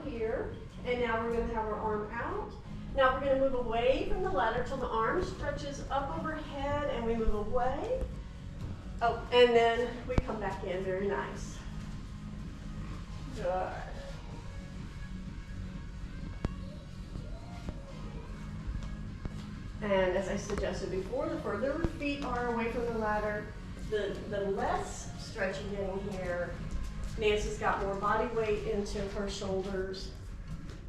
here. And now we're gonna have our arm out. Now we're gonna move away from the ladder till the arm stretches up overhead and we move away. Oh, and then we come back in, very nice. Good. And as I suggested before, the further our feet are away from the ladder, the less stretching getting here. Nancy's got more body weight into her shoulders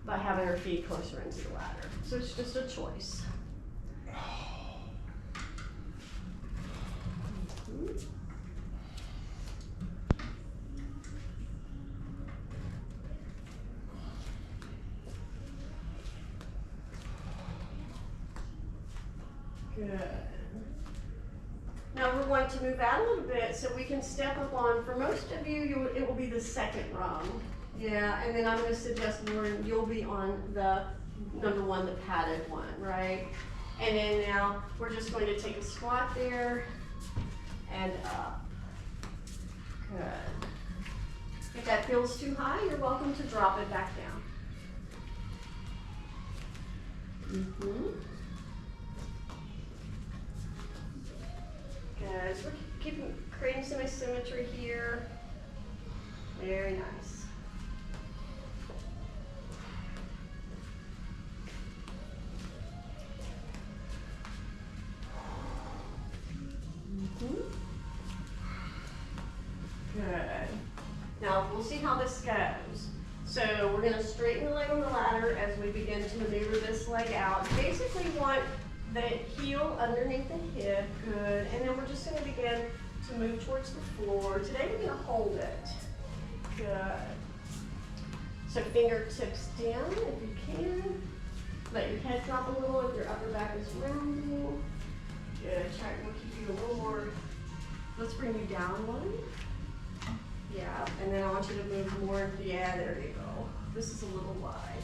by having her feet closer into the ladder. So it's just a choice. Good. Now we're going to move out a little bit so we can step up on, for most of you, it will be the second rung. Yeah, and then I'm going to suggest, Lauren, you'll be on the number one, the padded one, right? And then now we're just going to take a squat there and up. Good. If that feels too high, you're welcome to drop it back down. Good. So we're creating some asymmetry here. Very nice. Good. Now we'll see how this goes. So we're going to straighten the leg on the ladder as we begin to maneuver this leg out. Basically want the heel underneath the hip, good. And then we're just going to begin to move towards the floor. Today we're going to hold it. Good. So fingertips down if you can. Let your head drop a little if your upper back is rounding. Good. We'll keep you a little more. Let's bring you down one. Yeah, and then I want you to move more. Yeah, there you go. This is a little wide.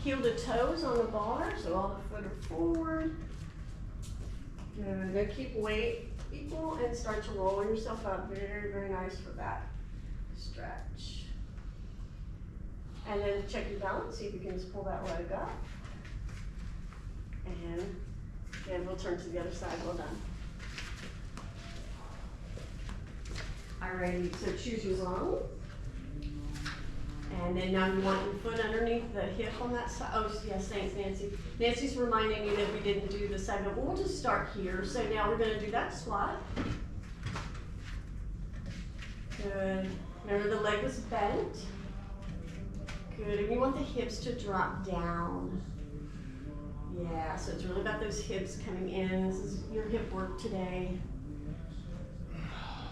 Heel to toes on the bar, so all the foot are forward. Good. Now keep weight equal and start to roll yourself up. Very, very nice for that stretch. And then check your balance, see if you can just pull that leg up. And we'll turn to the other side. Well done. Alrighty, so choose your zone. And then now you want your foot underneath the hip on that side. Oh, yes, thanks, Nancy. Nancy's reminding me that we didn't do the side, but we'll just start here. So now we're going to do that squat. Good. Remember the leg was bent. Good. And you want the hips to drop down. Yeah, so it's really about those hips coming in. This is your hip work today.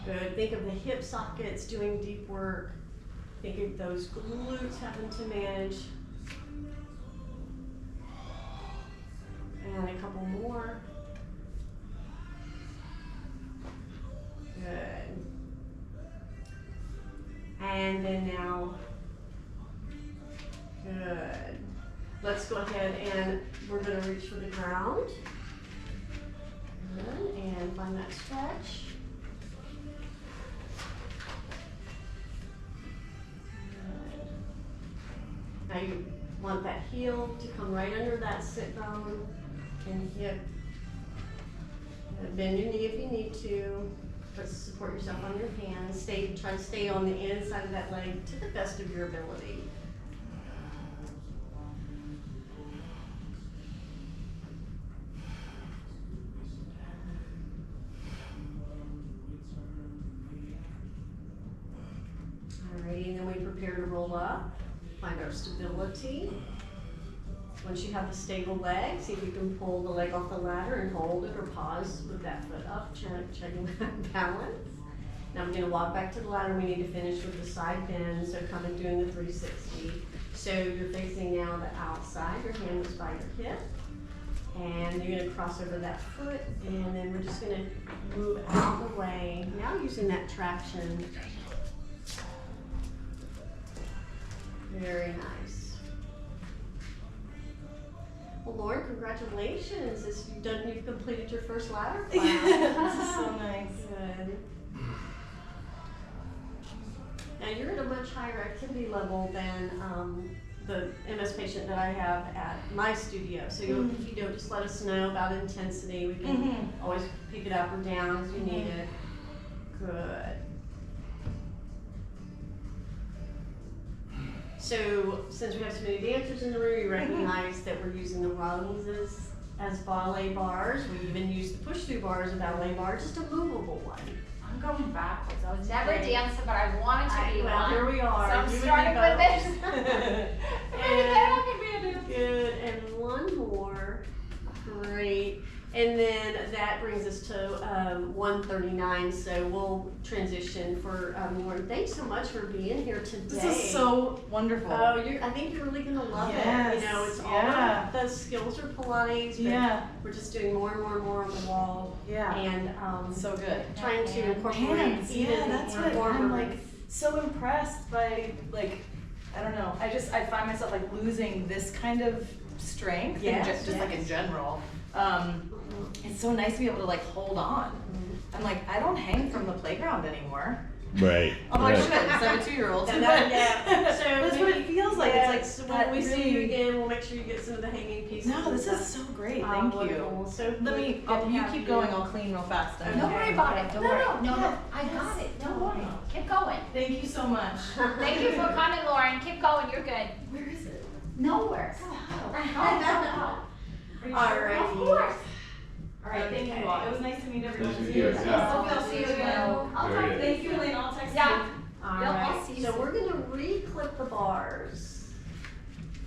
Good. Think of the hip sockets doing deep work. Think of those glutes having to manage. And a couple more. Good. And then now, good. Let's go ahead and we're going to reach for the ground. Good. And find that stretch. Now you want that heel to come right under that sit bone and hip. Bend your knee if you need to, but support yourself on your hands. Try to stay on the inside of that leg to the best of your ability. Alrighty, and then we prepare to roll up. Find our stability. Once you have a stable leg, see if you can pull the leg off the ladder and hold it or pause with that foot up, checking that balance. Now we're going to walk back to the ladder. We need to finish with the side bend, so kind of doing the 360. So you're facing now the outside, your hand is by your hip, and you're going to cross over that foot, and then we're just going to move out the way. Now using that traction. Very nice. Well, Lauren, congratulations. You've completed your first ladder class. This is so nice. Good. you're at a much higher activity level than the MS patient that I have at my studio. So you just let us know about intensity. We can always pick it up or down as you need it. Good. So since we have so many dancers in the room, you recognize that we're using the rungs as ballet bars. We even use the push-through bar as a ballet bar, just a movable one. I'm going backwards. I was never dancing, but I wanted to be well, one. here we are. So I'm you starting with this. and, good, and one more. Great. And then that brings us to 139, so we'll transition for Lauren. Thanks so much for being here today. This is so wonderful. Oh, I think you're really gonna love it. You know, it's all of the skills are Pilates, but we're just doing more and more and more on the wall. Yeah. And so good. Trying to incorporate Hands. even That's more what form I'm of like so impressed by. Like, I don't know. I find myself like losing this kind of strength, just like in general. It's so nice to be able to like hold on. I'm like, I don't hang from the playground anymore. Right. Although I should, I have a 2-year-old. So that's what it feels like. It's like so when we see you again, we'll make sure you get some of the hanging pieces. No, this is so great. Thank you. So you keep going. I'll clean real fast. Okay. Don't worry about it. Don't worry. No, I got it. Don't worry. Keep going. Thank you so much. Thank you for coming, Lauren. Keep going. You're good. Where is it? Nowhere. Alright. Of course. All right, thank you all. It was nice to meet everyone. Nice to meet you. Hope I'll see you again. Very good. Thank you, Elaine. I'll text you. Alright, so we're gonna re-clip the bars.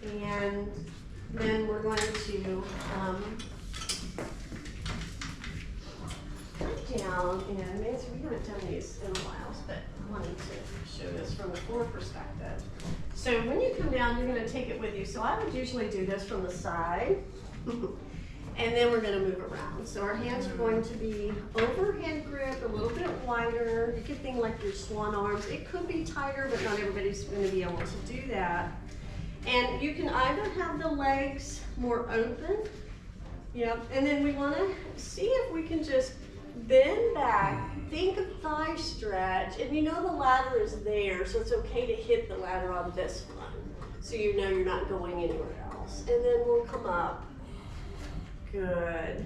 And then we're going to put down, and we haven't done these in a while, but I wanted to show this from a floor perspective. So when you come down, you're gonna take it with you. So I would usually do this from the side. And then we're going to move around. So our hands are going to be overhand grip, a little bit wider. You could think like your swan arms. It could be tighter, but not everybody's going to be able to do that. And you can either have the legs more open, and then we want to see if we can just bend back, think of thigh stretch, and the ladder is there, so it's okay to hit the ladder on this one, so you know you're not going anywhere else. And then we'll come up. Good.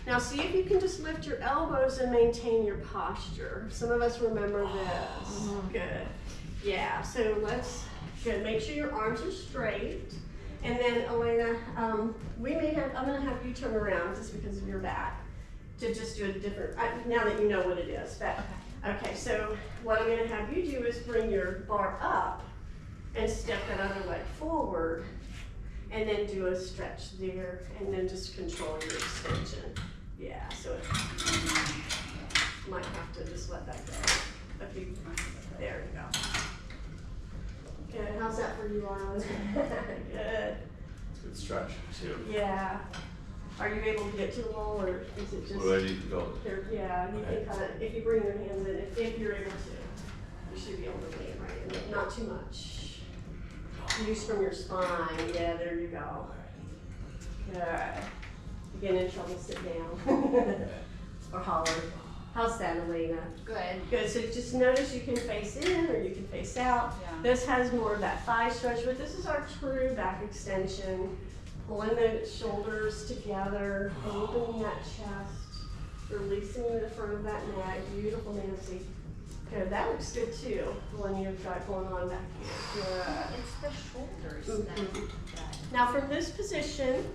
Now see if you can just lift your elbows and maintain your posture. Some of us remember this. Good. Yeah, so good. Make sure your arms are straight. And then Elena, I'm gonna have you turn around just because of your back to just do a different, now that you know what it is. But, okay, so what I'm gonna have you do is bring your bar up and step that other leg forward. And then do a stretch there, and then just control your extension. Yeah, so might have to just let that go. There you go. Good, how's that for you, Arlen? Good. It's a good stretch, too. Yeah. Are you able to get to the wall, or is it just? Where do I need to go? Yeah, you can kind of, if you bring your hands in, if you're able to, you should be able to lean right in it, not too much. Use from your spine. Yeah, there you go. Good. Again, in trouble, sit down. Or holler. How's that, Elena? Good. Good. So just notice you can face in or you can face out. Yeah. This has more of that thigh stretch, but this is our true back extension. Pulling the shoulders together, opening that chest, releasing the front of that neck. Beautiful, Nancy. Good, that looks good too, the one you've got going on back here. Good. It's the shoulders. Now from this position,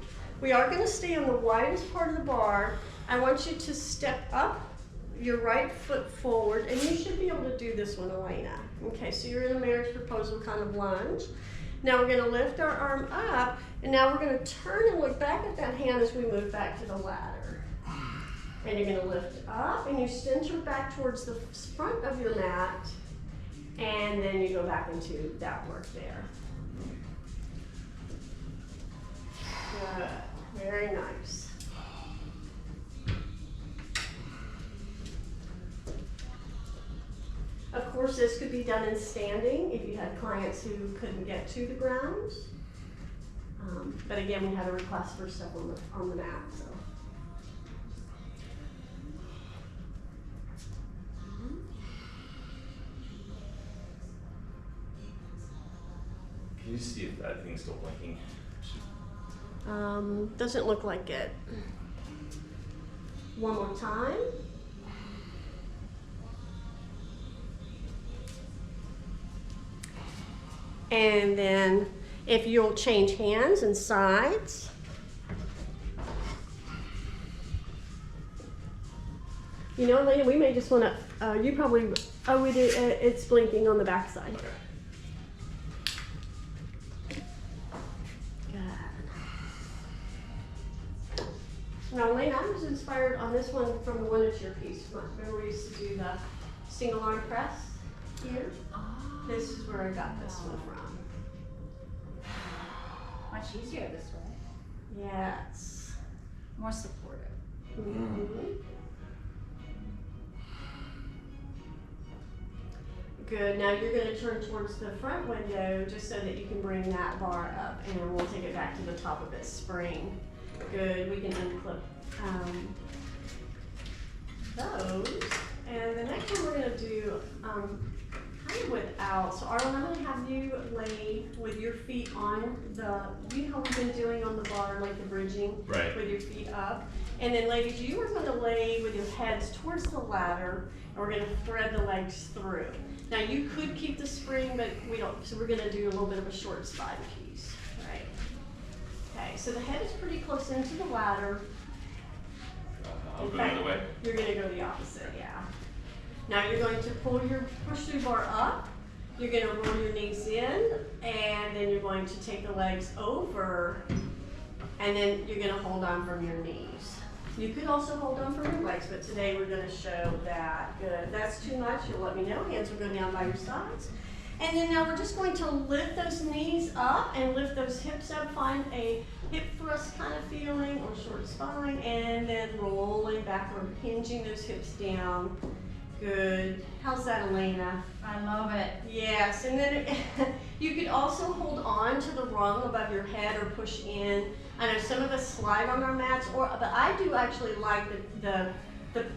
we are going to stay on the widest part of the bar. I want you to step up your right foot forward, and you should be able to do this one, Elena. Okay, so you're in a marriage proposal kind of lunge. Now we're going to lift our arm up, and now we're going to turn and look back at that hand as we move back to the ladder. And you're going to lift up, and you center back towards the front of your mat, and then you go back into that work there. Good. Very nice. Of course, this could be done in standing if you had clients who couldn't get to the ground. But again, we had a request for stuff on the mat. So. Can you see if that thing's still blinking? Doesn't look like it. One more time. And then if you'll change hands and sides. You know, Elena, we may just want to, you probably, oh, we do, it's blinking on the back side. Okay. Now, Elena, I was inspired on this one from the one at your piece. Remember we used to do the single arm press here? Oh. This is where I got this one from. Much easier this way. Yes. More supportive. Mhm. Good. Now you're going to turn towards the front window just so that you can bring that bar up, and then we'll take it back to the top of its spring. Good. We can unclip those. And the next one we're going to do kind of without. So Arlen, I'm going to have you lay with your feet on the, you know how we've been doing on the bar, like the bridging? Right. With your feet up. And then ladies, you are going to lay with your heads towards the ladder, and we're going to thread the legs through. Now you could keep the spring, but we don't, so we're going to do a little bit of a short spine piece, right? Okay, so the head is pretty close into the ladder. I'll In go fact, the other way. You're going to go the opposite, yeah. Now you're going to pull your push-through bar up. You're going to roll your knees in, and then you're going to take the legs over, and then you're going to hold on from your knees. You could also hold on from your legs, but today we're going to show that. Good. That's too much. You'll let me know. Hands will go down by your sides. And then now we're just going to lift those knees up and lift those hips up. Find a hip thrust kind of feeling or short spine, and then rolling backward, hinging those hips down. Good. How's that, Elena? I love it. Yes, and then you could also hold on to the rung above your head or push in. I know some of us slide on our mats, but I do actually like the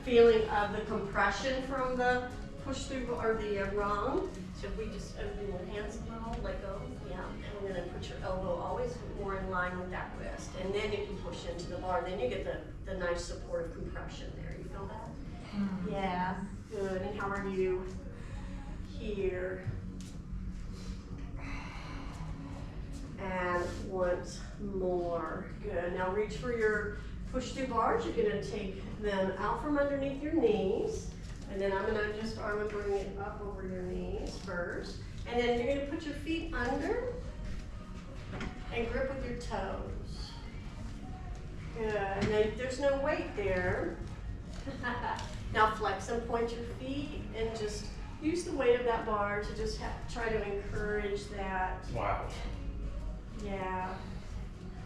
feeling of the compression from the push through or the rung. So if we just open your hands a little, let go, yeah, and then put your elbow always more in line with that wrist, and then you can push into the bar. Then you get the nice supportive compression there. You feel that? Mm. Yeah. Good. And how are you here? And once more. Good. Now reach for your push through bars. You're going to take them out from underneath your knees. And then I'm going to just arm and bring it up over your knees first. And then you're going to put your feet under and grip with your toes. Good. Now there's no weight there. Now flex and point your feet and just use the weight of that bar to just try to encourage that. Wow. Yeah.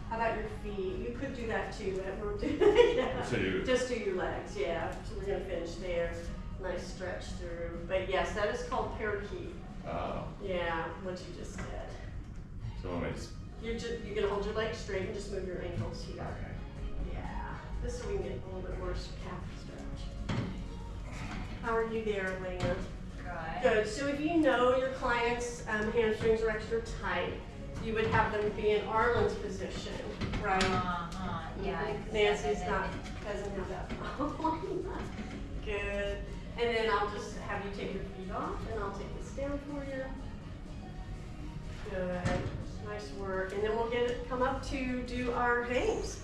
How about your feet? You could do that too, but we're doing just do your legs, yeah. So we're gonna finish there. Nice stretch through. But yes, that is called parakeet. Oh. Yeah, what you just did. So when it's You're gonna hold your legs straight and just move your ankles here. okay. Yeah. This so we can get a little bit worse calf stretch. How are you there, Elena? Good. Good. So if you know your client's hamstrings are extra tight, you would have them be in Arlen's position, right? Yeah. Nancy's doesn't have that problem. Good. And then I'll just have you take your feet off, and I'll take this down for you. Good. Nice work. And then we'll come up to do our hangs.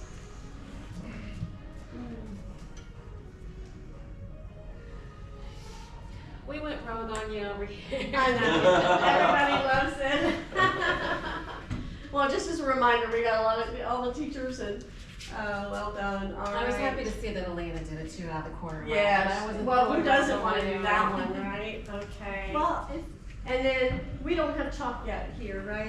We went rogue on you over here. I know. Everybody loves it. Well, just as a reminder, we got a lot of all the teachers and well done. All I was right. happy to see that Elena did it too out of the corner of my eye. Yes. Well, who doesn't want to do know. that one, right? Okay. Well, and then we don't have chalk yet here, right?